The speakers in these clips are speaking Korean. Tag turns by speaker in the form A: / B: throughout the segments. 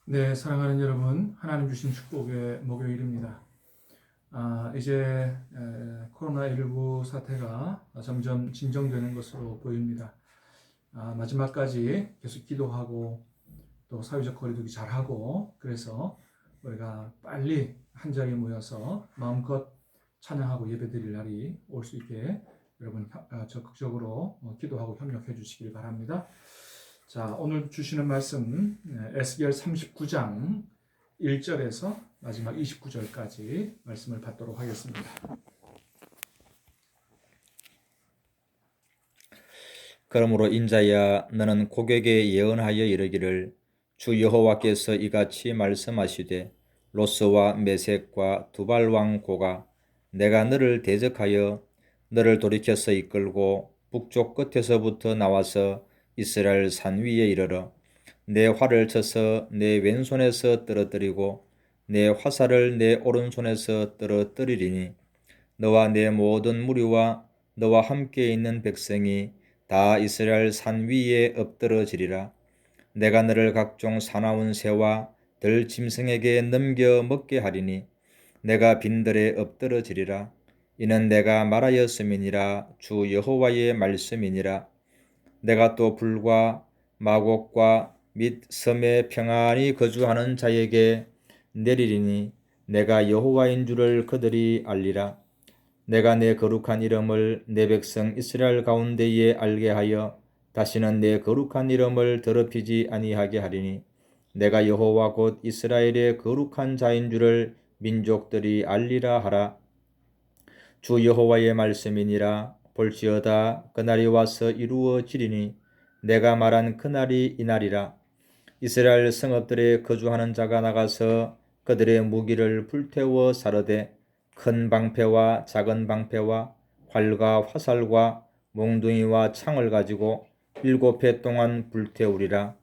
A: 네, 사랑하는 여러분, 하나님 주신 축복의 목요일입니다. 이제 코로나19 사태가 점점 진정되는 것으로 보입니다. 마지막까지 계속 기도하고 또 사회적 거리두기 잘하고 그래서 우리가 빨리 한 자리에 모여서 마음껏 찬양하고 예배드릴 날이 올 수 있게 여러분 적극적으로 기도하고 협력해 주시길 바랍니다. 자, 오늘 주시는 말씀 에스겔 39장 1절에서 마지막 29절까지 말씀을 받도록 하겠습니다.
B: 그러므로 인자야 너는 고객에 예언하여 이르기를 주 여호와께서 이같이 말씀하시되 로스와 메섹과 두발 왕 고가 내가 너를 대적하여 너를 돌이켜서 이끌고 북쪽 끝에서부터 나와서 이스라엘 산 위에 이르러 내 활을 쳐서 내 왼손에서 떨어뜨리고 내 화살을 내 오른손에서 떨어뜨리리니 너와 내 모든 무리와 너와 함께 있는 백성이 다 이스라엘 산 위에 엎드러지리라. 내가 너를 각종 사나운 새와 들짐승에게 넘겨 먹게 하리니 내가 빈들에 엎드러지리라. 이는 내가 말하였음이니라. 주 여호와의 말씀이니라. 내가 또 불과 마곡과 및 섬에 평안히 거주하는 자에게 내리리니 내가 여호와인 줄을 그들이 알리라. 내가 내 거룩한 이름을 내 백성 이스라엘 가운데에 알게 하여 다시는 내 거룩한 이름을 더럽히지 아니하게 하리니 내가 여호와 곧 이스라엘의 거룩한 자인 줄을 민족들이 알리라 하라. 주 여호와의 말씀이니라. 볼지어다 그날이 와서 이루어지리니 내가 말한 그날이 이날이라. 이스라엘 성읍들에 거주하는 자가 나가서 그들의 무기를 불태워 사르되 큰 방패와 작은 방패와 활과 화살과 몽둥이와 창을 가지고 7해 동안 불태우리라.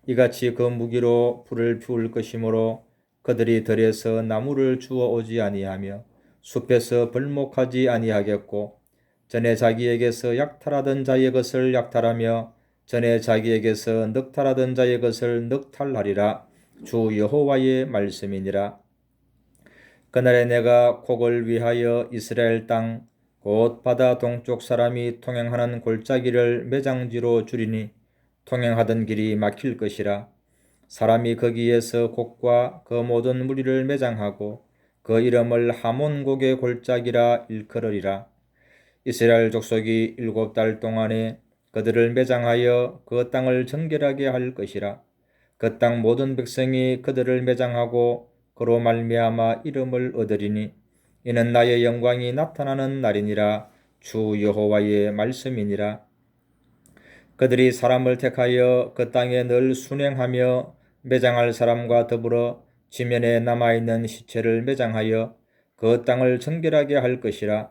B: 이같이 그 무기로 불을 피울 것이므로 그들이 들에서 나무를 주워 오지 아니하며 숲에서 벌목하지 아니하겠고 전에 자기에게서 약탈하던 자의 것을 약탈하며 전에 자기에게서 넉탈하던 자의 것을 넉탈하리라. 주 여호와의 말씀이니라. 그날에 내가 곡을 위하여 이스라엘 땅 곧 바다 동쪽 사람이 통행하는 골짜기를 매장지로 주리니 통행하던 길이 막힐 것이라. 사람이 거기에서 곡과 그 모든 무리를 매장하고 그 이름을 하몬곡의 골짜기라 일컬으리라. 이스라엘 족속이 7달 동안에 그들을 매장하여 그 땅을 정결하게 할 것이라. 그 땅 모든 백성이 그들을 매장하고 그로 말미암아 이름을 얻으리니 이는 나의 영광이 나타나는 날이니라. 주 여호와의 말씀이니라. 그들이 사람을 택하여 그 땅에 늘 순행하며 매장할 사람과 더불어 지면에 남아있는 시체를 매장하여 그 땅을 정결하게 할 것이라.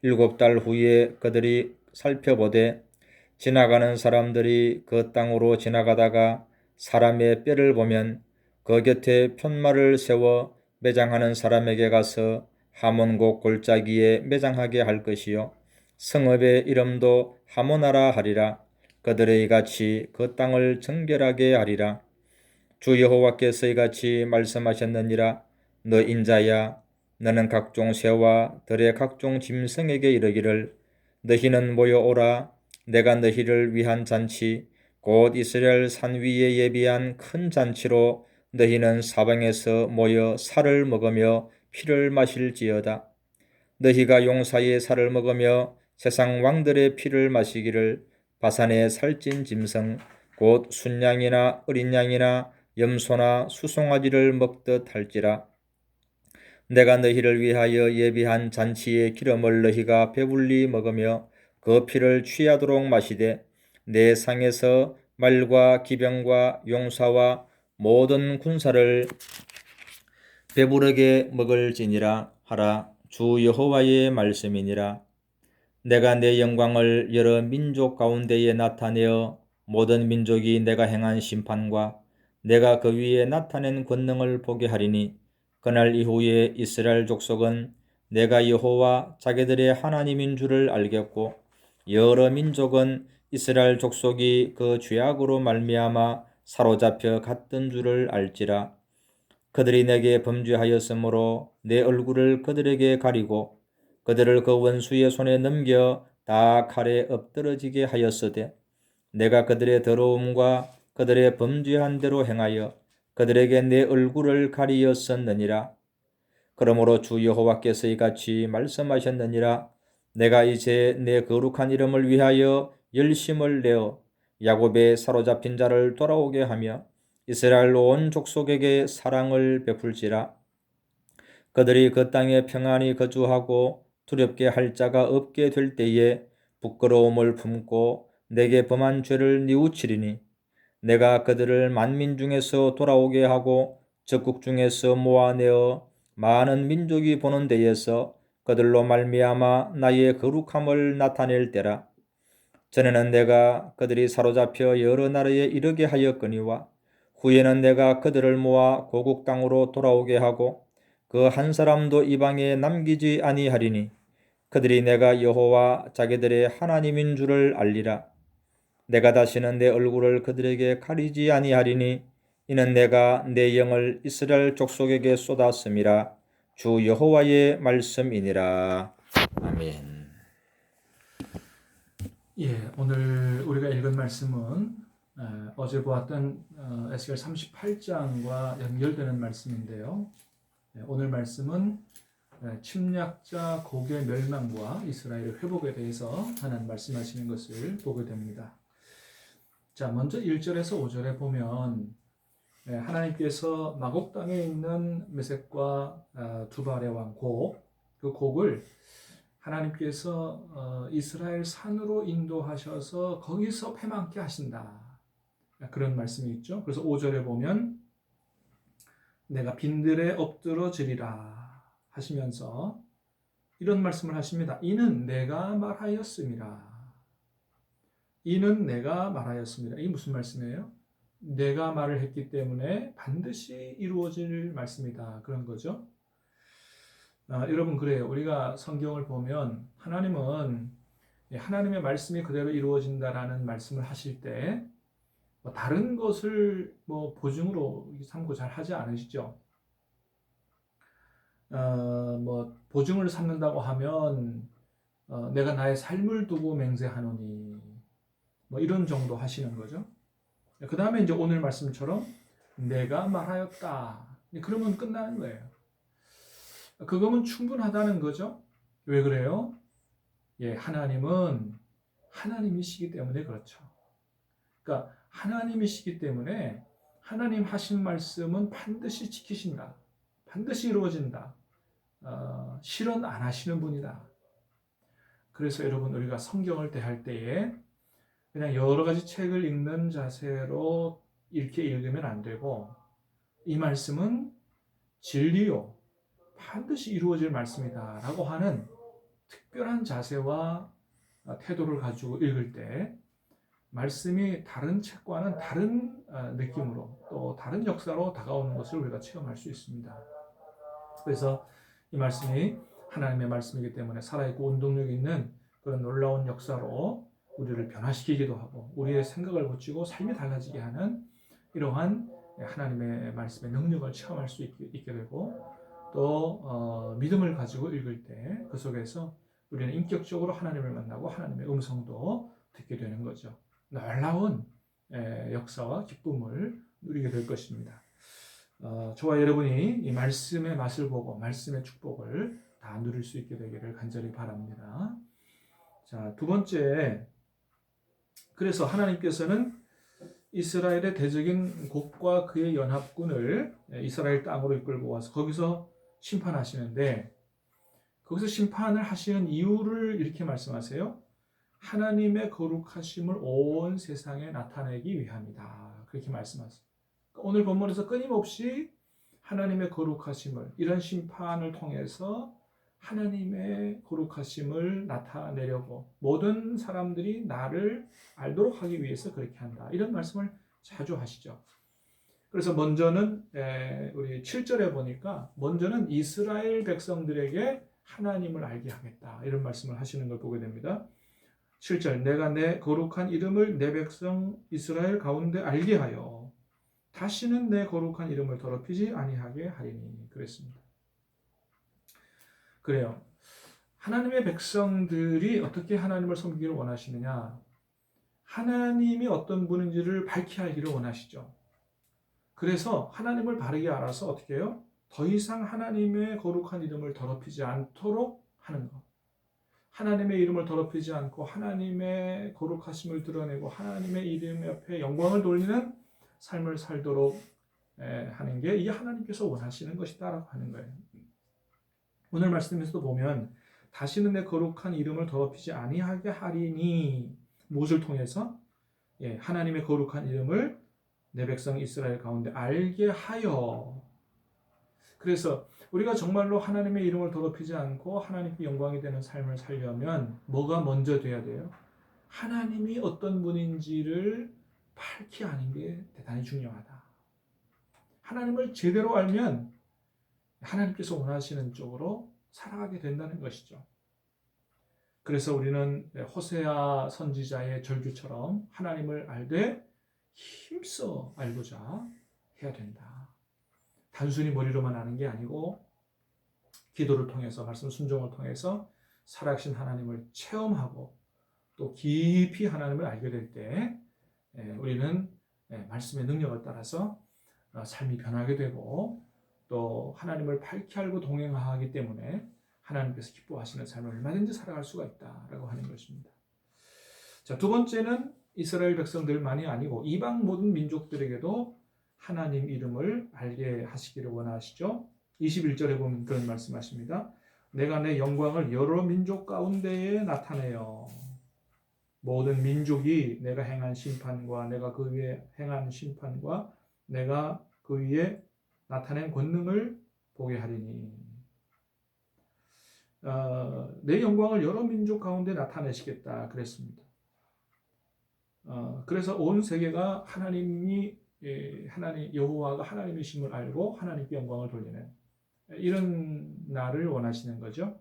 B: 7달 후에 그들이 살펴보되 지나가는 사람들이 그 땅으로 지나가다가 사람의 뼈를 보면 그 곁에 편말을 세워 매장하는 사람에게 가서 하몬곡 골짜기에 매장하게 할 것이요 성읍의 이름도 하모나라 하리라. 그들의 이같이 그 땅을 정결하게 하리라. 주 여호와께서 이같이 말씀하셨느니라. 너 인자야 너는 각종 새와 들의 각종 짐승에게 이르기를 너희는 모여오라. 내가 너희를 위한 잔치 곧 이스라엘 산 위에 예비한 큰 잔치로 너희는 사방에서 모여 살을 먹으며 피를 마실지어다. 너희가 용사의 살을 먹으며 세상 왕들의 피를 마시기를 바산의 살찐 짐승 곧 순양이나 어린 양이나 염소나 수송아지를 먹듯 할지라. 내가 너희를 위하여 예비한 잔치의 기름을 너희가 배불리 먹으며 그 피를 취하도록 마시되 내 상에서 말과 기병과 용사와 모든 군사를 배부르게 먹을지니라 하라. 주 여호와의 말씀이니라. 내가 내 영광을 여러 민족 가운데에 나타내어 모든 민족이 내가 행한 심판과 내가 그 위에 나타낸 권능을 보게 하리니 그날 이후에 이스라엘 족속은 내가 여호와 자기들의 하나님인 줄을 알겠고 여러 민족은 이스라엘 족속이 그 죄악으로 말미암아 사로잡혀 갔던 줄을 알지라. 그들이 내게 범죄하였으므로 내 얼굴을 그들에게 가리고 그들을 그 원수의 손에 넘겨 다 칼에 엎드러지게 하였으되 내가 그들의 더러움과 그들의 범죄한 대로 행하여 그들에게 내 얼굴을 가리었었느니라. 그러므로 주 여호와께서 이같이 말씀하셨느니라. 내가 이제 내 거룩한 이름을 위하여 열심을 내어 야곱의 사로잡힌 자를 돌아오게 하며 이스라엘 온 족속에게 사랑을 베풀지라. 그들이 그 땅에 평안히 거주하고 두렵게 할 자가 없게 될 때에 부끄러움을 품고 내게 범한 죄를 뉘우치리니 내가 그들을 만민 중에서 돌아오게 하고 적국 중에서 모아내어 많은 민족이 보는 데에서 그들로 말미암아 나의 거룩함을 나타낼 때라. 전에는 내가 그들이 사로잡혀 여러 나라에 이르게 하였거니와 후에는 내가 그들을 모아 고국 땅으로 돌아오게 하고 그 한 사람도 이방에 남기지 아니하리니 그들이 내가 여호와 자기들의 하나님인 줄을 알리라. 내가 다시는 내 얼굴을 그들에게 가리지 아니하리니 이는 내가 내 영을 이스라엘 족속에게 쏟았음이라. 주 여호와의 말씀이니라. 아멘.
A: 예, 오늘 우리가 읽은 말씀은 어제 보았던 에스겔 38장과 연결되는 말씀인데요. 오늘 말씀은 침략자 고개 멸망과 이스라엘의 회복에 대해서 하나님 말씀하시는 것을 보게 됩니다. 자, 먼저 1절에서 5절에 보면 하나님께서 마곡 땅에 있는 메섹과 두발의 왕 고, 그 곡을 하나님께서 이스라엘 산으로 인도하셔서 거기서 패망케 하신다. 그런 말씀이 있죠. 그래서 5절에 보면 내가 빈들에 엎드러지리라 하시면서 이런 말씀을 하십니다. 이는 내가 말하였습니다. 이는 내가 말하였습니다. 이게 무슨 말씀이에요? 내가 말을 했기 때문에 반드시 이루어질 말씀이다. 그런 거죠. 여러분 그래요. 우리가 성경을 보면 하나님은 하나님의 말씀이 그대로 이루어진다라는 말씀을 하실 때 다른 것을 보증으로 삼고 잘 하지 않으시죠? 보증을 삼는다고 하면 내가 나의 삶을 두고 맹세하노니 이런 정도 하시는 거죠. 그 다음에 이제 오늘 말씀처럼 내가 말하였다. 그러면 끝나는 거예요. 그거면 충분하다는 거죠. 왜 그래요? 예, 하나님은 하나님이시기 때문에 그렇죠. 그러니까 하나님이시기 때문에 하나님 하신 말씀은 반드시 지키신다. 반드시 이루어진다. 실언 안 하시는 분이다. 그래서 여러분 우리가 성경을 대할 때에 그냥 여러 가지 책을 읽는 자세로 이렇게 읽으면 안 되고 이 말씀은 진리요. 반드시 이루어질 말씀이다 라고 하는 특별한 자세와 태도를 가지고 읽을 때 말씀이 다른 책과는 다른 느낌으로 또 다른 역사로 다가오는 것을 우리가 체험할 수 있습니다. 그래서 이 말씀이 하나님의 말씀이기 때문에 살아있고 운동력 있는 그런 놀라운 역사로 우리를 변화시키기도 하고 우리의 생각을 고치고 삶이 달라지게 하는 이러한 하나님의 말씀의 능력을 체험할 수 있게 되고 또 믿음을 가지고 읽을 때 그 속에서 우리는 인격적으로 하나님을 만나고 하나님의 음성도 듣게 되는 거죠. 놀라운 역사와 기쁨을 누리게 될 것입니다. 저와 여러분이 이 말씀의 맛을 보고 말씀의 축복을 다 누릴 수 있게 되기를 간절히 바랍니다. 자, 두 번째, 그래서 하나님께서는 이스라엘의 대적인 곡과 그의 연합군을 이스라엘 땅으로 이끌고 와서 거기서 심판하시는데 거기서 심판을 하시는 이유를 이렇게 말씀하세요. 하나님의 거룩하심을 온 세상에 나타내기 위함이다. 그렇게 말씀하세요. 오늘 본문에서 끊임없이 하나님의 거룩하심을 이런 심판을 통해서 하나님의 거룩하심을 나타내려고 모든 사람들이 나를 알도록 하기 위해서 그렇게 한다. 이런 말씀을 자주 하시죠. 그래서 먼저는 우리 7절에 보니까 먼저는 이스라엘 백성들에게 하나님을 알게 하겠다. 이런 말씀을 하시는 걸 보게 됩니다. 7절 내가 내 거룩한 이름을 내 백성 이스라엘 가운데 알게 하여 다시는 내 거룩한 이름을 더럽히지 아니하게 하리니 그랬습니다. 그래요. 하나님의 백성들이 어떻게 하나님을 섬기기를 원하시느냐? 하나님이 어떤 분인지를 밝히 알기를 원하시죠. 그래서 하나님을 바르게 알아서 어떻게 해요? 더 이상 하나님의 거룩한 이름을 더럽히지 않도록 하는 것. 하나님의 이름을 더럽히지 않고 하나님의 거룩하심을 드러내고 하나님의 이름 옆에 영광을 돌리는 삶을 살도록 하는 게 이게 하나님께서 원하시는 것이다라고 하는 거예요. 오늘 말씀에서도 보면 다시는 내 거룩한 이름을 더럽히지 아니하게 하리니 무엇을 통해서 하나님의 거룩한 이름을 내 백성 이스라엘 가운데 알게 하여. 그래서 우리가 정말로 하나님의 이름을 더럽히지 않고 하나님께 영광이 되는 삶을 살려면 뭐가 먼저 돼야 돼요? 하나님이 어떤 분인지를 밝히 아는 게 대단히 중요하다. 하나님을 제대로 알면 하나님께서 원하시는 쪽으로 살아가게 된다는 것이죠. 그래서 우리는 호세아 선지자의 절규처럼 하나님을 알되 힘써 알고자 해야 된다. 단순히 머리로만 아는 게 아니고 기도를 통해서 말씀 순종을 통해서 살아계신 하나님을 체험하고 또 깊이 하나님을 알게 될 때 우리는 말씀의 능력을 따라서 삶이 변하게 되고 또 하나님을 밝히 알고 동행하기 때문에 하나님께서 기뻐하시는 삶을 얼마든지 살아갈 수가 있다라고 하는 것입니다. 자, 두 번째는 이스라엘 백성들만이 아니고 이방 모든 민족들에게도 하나님 이름을 알게 하시기를 원하시죠. 21절에 보면 그런 말씀하십니다. 내가 내 영광을 여러 민족 가운데에 나타내요. 모든 민족이 내가 행한 심판과 내가 그 위에 행한 심판과 내가 그 위에 나타낸 권능을 보게 하리니. 내 영광을 여러 민족 가운데 나타내시겠다 그랬습니다. 그래서 온 세계가 하나님 여호와가 하나님이심을 알고 하나님께 영광을 돌리는 이런 날을 원하시는 거죠.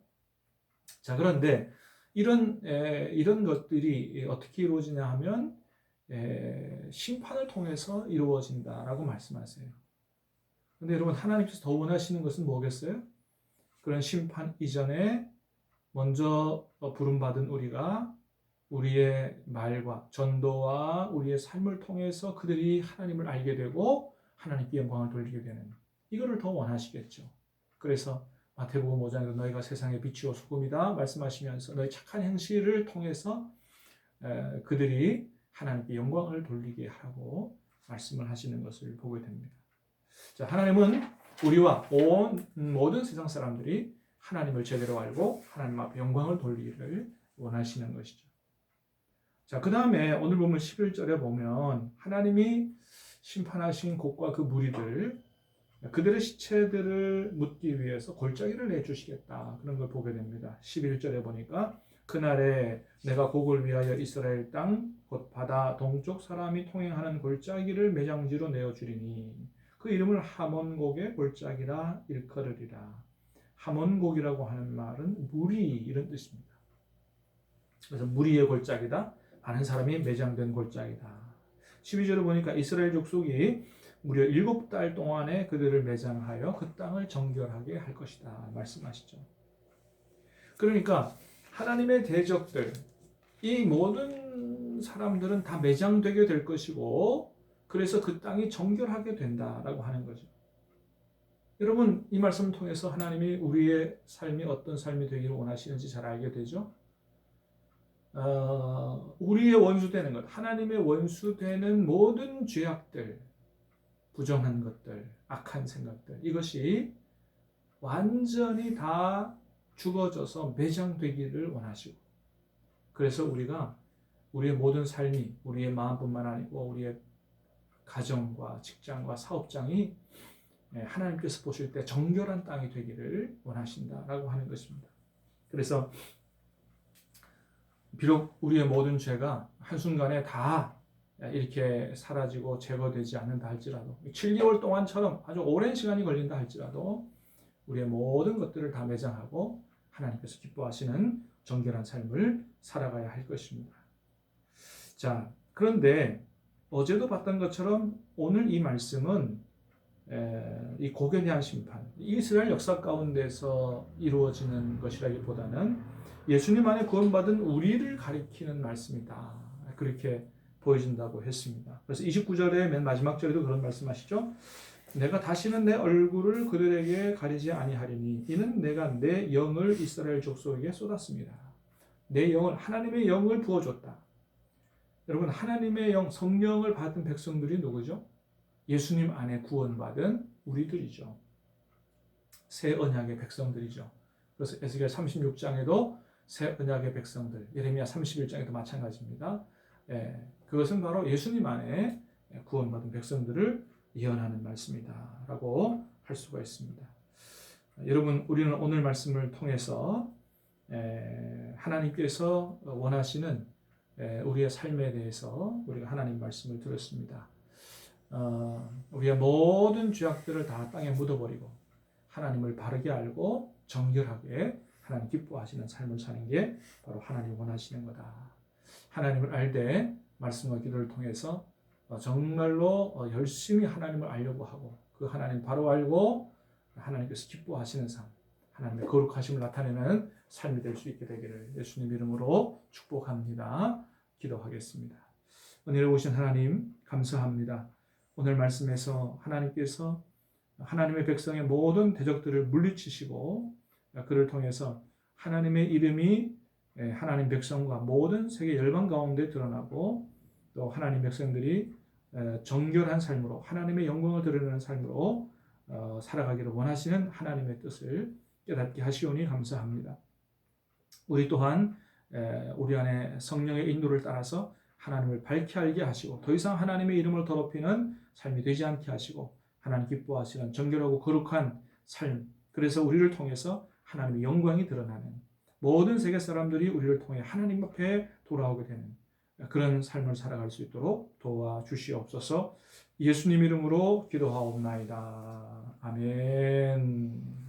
A: 자, 그런데 이런 것들이 어떻게 이루어지냐 하면 심판을 통해서 이루어진다라고 말씀하세요. 근데 여러분, 하나님께서 더 원하시는 것은 뭐겠어요? 그런 심판 이전에 먼저 부름받은 우리가 우리의 말과 전도와 우리의 삶을 통해서 그들이 하나님을 알게 되고 하나님께 영광을 돌리게 되는 이거를 더 원하시겠죠. 그래서 마태복음 5장에서 너희가 세상의 빛이요 소금이다 말씀하시면서 너희 착한 행실을 통해서 그들이 하나님께 영광을 돌리게 하고 말씀을 하시는 것을 보게 됩니다. 자, 하나님은 우리와 온 모든 세상 사람들이 하나님을 제대로 알고 하나님 앞에 영광을 돌리기를 원하시는 것이죠. 자, 그 다음에 오늘 보면 11절에 보면 하나님이 심판하신 곡과 그 무리들 그들의 시체들을 묻기 위해서 골짜기를 내주시겠다 그런 걸 보게 됩니다. 11절에 보니까 그날에 내가 곡을 위하여 이스라엘 땅 곧 바다 동쪽 사람이 통행하는 골짜기를 매장지로 내어주리니 그 이름을 하몬곡의 골짜기라 일컬으리라. 하몬곡이라고 하는 말은 무리 이런 뜻입니다. 그래서 무리의 골짜기다. 많은 사람이 매장된 골짜기다. 12절을 보니까 이스라엘 족속이 무려 7달 동안에 그들을 매장하여 그 땅을 정결하게 할 것이다 말씀하시죠. 그러니까 하나님의 대적들, 이 모든 사람들은 다 매장되게 될 것이고 그래서 그 땅이 정결하게 된다라고 하는 거죠. 여러분, 이 말씀을 통해서 하나님이 우리의 삶이 어떤 삶이 되기를 원하시는지 잘 알게 되죠. 우리의 원수되는 것, 하나님의 원수되는 모든 죄악들, 부정한 것들, 악한 생각들, 이것이 완전히 다 죽어져서 매장되기를 원하시고 그래서 우리가 우리의 모든 삶이 우리의 마음뿐만 아니고 우리의 가정과 직장과 사업장이 하나님께서 보실 때 정결한 땅이 되기를 원하신다라고 하는 것입니다. 그래서 비록 우리의 모든 죄가 한순간에 다 이렇게 사라지고 제거되지 않는다 할지라도 7개월 동안처럼 아주 오랜 시간이 걸린다 할지라도 우리의 모든 것들을 다 매장하고 하나님께서 기뻐하시는 정결한 삶을 살아가야 할 것입니다. 자, 그런데 어제도 봤던 것처럼 오늘 이 말씀은 이 고개에 대한 심판, 이스라엘 역사 가운데서 이루어지는 것이라기보다는 예수님 안에 구원받은 우리를 가리키는 말씀이다. 그렇게 보여진다고 했습니다. 그래서 29절의 맨 마지막 절에도 그런 말씀하시죠. 내가 다시는 내 얼굴을 그들에게 가리지 아니하리니 이는 내가 내 영을 이스라엘 족속에게 쏟았습니다. 내 영을, 하나님의 영을 부어줬다. 여러분, 하나님의 영, 성령을 받은 백성들이 누구죠? 예수님 안에 구원받은 우리들이죠. 새 언약의 백성들이죠. 그래서 에스겔 36장에도 새 언약의 백성들, 예레미야 31장에도 마찬가지입니다. 그것은 바로 예수님 안에 구원받은 백성들을 예언하는 말씀이다라고 할 수가 있습니다. 여러분, 우리는 오늘 말씀을 통해서 하나님께서 원하시는 우리의 삶에 대해서 우리가 하나님 말씀을 들었습니다. 우리의 모든 죄악들을 다 땅에 묻어버리고 하나님을 바르게 알고 정결하게 하나님 기뻐하시는 삶을 사는 게 바로 하나님 원하시는 거다. 하나님을 알되 말씀과 기도를 통해서 정말로 열심히 하나님을 알려고 하고 그 하나님 바로 알고 하나님께서 기뻐하시는 삶, 하나님의 거룩하심을 나타내는 삶이 될 수 있게 되기를 예수님 이름으로 축복합니다. 기도하겠습니다. 은혜를 오신 하나님 감사합니다. 오늘 말씀에서 하나님께서 하나님의 백성의 모든 대적들을 물리치시고 그를 통해서 하나님의 이름이 하나님 백성과 모든 세계 열방 가운데 드러나고 또 하나님 백성들이 정결한 삶으로 하나님의 영광을 드러내는 삶으로 살아가기를 원하시는 하나님의 뜻을 깨닫게 하시오니 감사합니다. 우리 또한 우리 안에 성령의 인도를 따라서 하나님을 밝게 알게 하시고 더 이상 하나님의 이름을 더럽히는 삶이 되지 않게 하시고 하나님 기뻐하시는 정결하고 거룩한 삶, 그래서 우리를 통해서 하나님의 영광이 드러나는 모든 세계 사람들이 우리를 통해 하나님 앞에 돌아오게 되는 그런 삶을 살아갈 수 있도록 도와주시옵소서. 예수님 이름으로 기도하옵나이다. 아멘.